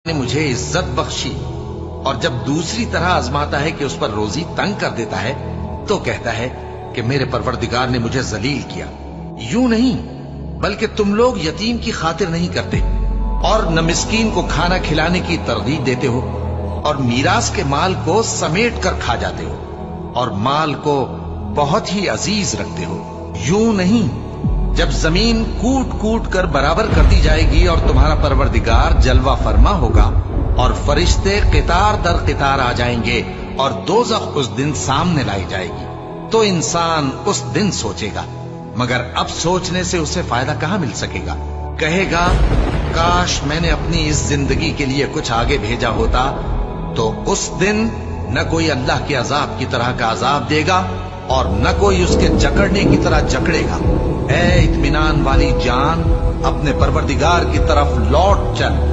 نے مجھے عزت بخشی اور جب دوسری طرح آزماتا ہے کہ اس پر روزی تنگ کر دیتا ہے تو کہتا ہے کہ میرے پروردگار نے مجھے ذلیل کیا۔ یوں نہیں بلکہ تم لوگ یتیم کی خاطر نہیں کرتے اور نہ مسکین کو کھانا کھلانے کی ترغیب دیتے ہو اور میراث کے مال کو سمیٹ کر کھا جاتے ہو اور مال کو بہت ہی عزیز رکھتے ہو۔ یوں نہیں جب زمین کوٹ کوٹ کر برابر کر دی جائے گی اور تمہارا پروردگار جلوہ فرما ہوگا اور فرشتے قطار در قطار آ جائیں گے اور دوزخ اس دن سامنے لائی جائے گی تو انسان اس دن سوچے گا، مگر اب سوچنے سے اسے فائدہ کہاں مل سکے گا؟ کہے گا کاش میں نے اپنی اس زندگی کے لیے کچھ آگے بھیجا ہوتا، تو اس دن نہ کوئی اللہ کے عذاب کی طرح کا عذاب دے گا اور نہ کوئی اس کے جکڑنے کی طرح جکڑے گا۔ اے اطمینان والی جان، اپنے پروردگار کی طرف لوٹ چل